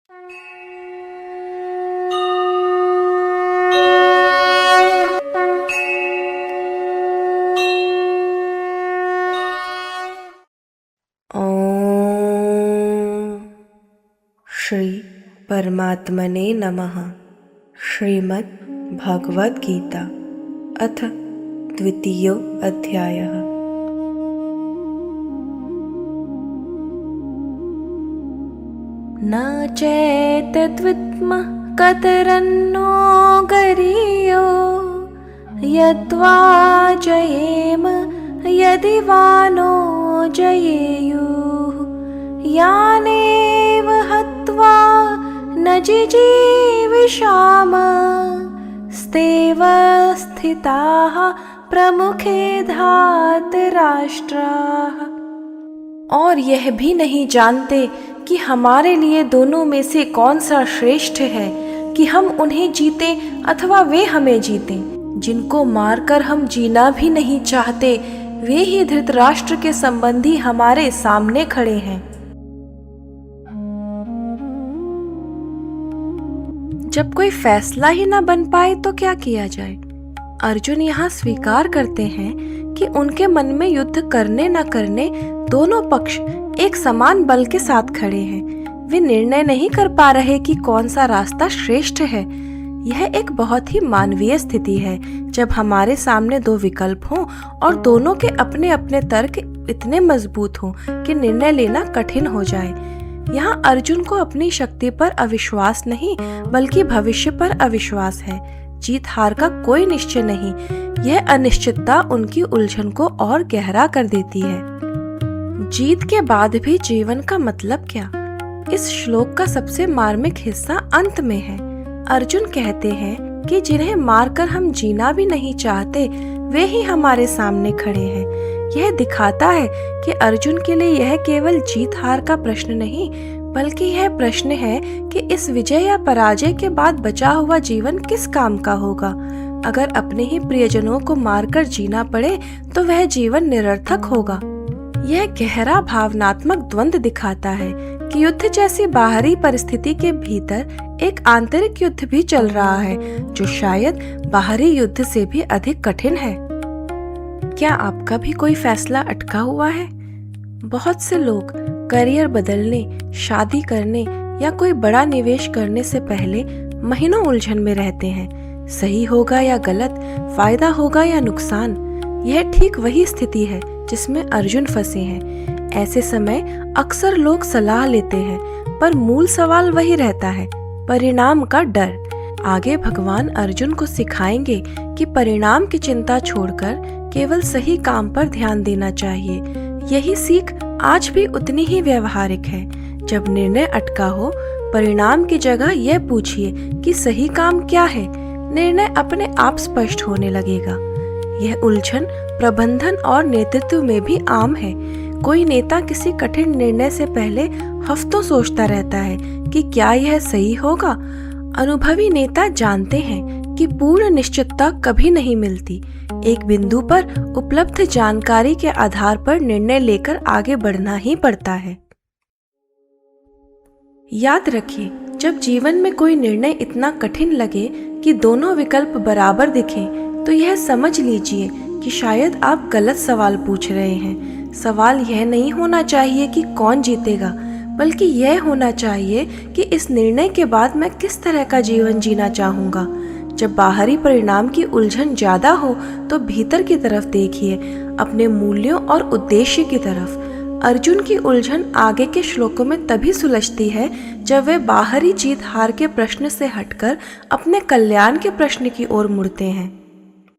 ओम श्री परमात्मने नमः। श्रीमद् भगवद गीता अथ द्वितीयो अध्यायः। न चेतद्विद्मः कतरन्नो गरीयो यद्वा जयेम यदि वा नो जयेयुः यानेव हत्वा न जिजीविषाम स्तेव स्थिताः प्रमुखे धातराष्ट्राः। और यह भी नहीं जानते कि हमारे लिए दोनों में से कौन सा श्रेष्ठ है, कि हम उन्हें जीते अथवा वे हमें जीतें। जिनको मारकर हम जीना भी नहीं चाहते, वे ही धृतराष्ट्र के संबंधी हमारे सामने खड़े हैं। जब कोई फैसला ही न बन पाए तो क्या किया जाए? अर्जुन यहाँ स्वीकार करते हैं कि उनके मन में युद्ध करने न करने दोनों पक्ष एक समान बल के साथ खड़े हैं। वे निर्णय नहीं कर पा रहे कि कौन सा रास्ता श्रेष्ठ है। यह एक बहुत ही मानवीय स्थिति है जब हमारे सामने दो विकल्प हों और दोनों के अपने अपने तर्क इतने मजबूत हों कि निर्णय लेना कठिन हो जाए। यहाँ अर्जुन को अपनी शक्ति पर अविश्वास नहीं बल्कि भविष्य पर अविश्वास है। जीत हार का कोई निश्चय नहीं। यह अनिश्चितता उनकी उलझन को और गहरा कर देती है। जीत के बाद भी जीवन का मतलब क्या? इस श्लोक का सबसे मार्मिक हिस्सा अंत में है। अर्जुन कहते हैं कि जिन्हें मारकर हम जीना भी नहीं चाहते, वे ही हमारे सामने खड़े हैं। यह दिखाता है कि अर्जुन के लिए यह केवल जीत हार का प्रश्न नहीं, बल्कि यह प्रश्न है कि इस विजय या पराजय के बाद बचा हुआ जीवन किस काम का होगा। अगर अपने ही प्रियजनों को मारकर जीना पड़े तो वह जीवन निरर्थक होगा। यह गहरा भावनात्मक द्वंद्व दिखाता है कि युद्ध जैसी बाहरी परिस्थिति के भीतर एक आंतरिक युद्ध भी चल रहा है, जो शायद बाहरी युद्ध से भी अधिक कठिन है। क्या आपका भी कोई फैसला अटका हुआ है? बहुत से लोग करियर बदलने, शादी करने या कोई बड़ा निवेश करने से पहले महीनों उलझन में रहते हैं। सही होगा या गलत, फायदा होगा या नुकसान। यह ठीक वही स्थिति है जिसमें अर्जुन फंसे हैं। ऐसे समय अक्सर लोग सलाह लेते हैं, पर मूल सवाल वही रहता है, परिणाम का डर। आगे भगवान अर्जुन को सिखाएंगे कि परिणाम की चिंता छोड़कर केवल सही काम पर ध्यान देना चाहिए। यही सीख आज भी उतनी ही व्यवहारिक है। जब निर्णय अटका हो, परिणाम की जगह यह पूछिए कि सही काम क्या है। निर्णय अपने आप स्पष्ट होने लगेगा। यह उलझन प्रबंधन और नेतृत्व में भी आम है। कोई नेता किसी कठिन निर्णय से पहले हफ्तों सोचता रहता है कि क्या यह सही होगा। अनुभवी नेता जानते हैं कि पूर्ण निश्चितता कभी नहीं मिलती। एक बिंदु पर उपलब्ध जानकारी के आधार पर निर्णय लेकर आगे बढ़ना ही पड़ता है। याद रखिए, जब जीवन में कोई निर्णय इतना कठिन लगे कि दोनों विकल्प बराबर दिखें, तो यह समझ लीजिए कि शायद आप गलत सवाल पूछ रहे हैं। सवाल यह नहीं होना चाहिए कि कौन जीतेगा, बल्कि यह होना चाहिए कि इस निर्णय के बाद मैं किस तरह का जीवन जीना चाहूँगा। जब बाहरी परिणाम की उलझन ज्यादा हो तो भीतर की तरफ देखिए, अपने मूल्यों और उद्देश्य की तरफ। अर्जुन की उलझन आगे के श्लोकों में तभी सुलझती है जब वे बाहरी जीत हार के प्रश्न से हटकर अपने कल्याण के प्रश्न की ओर मुड़ते हैं।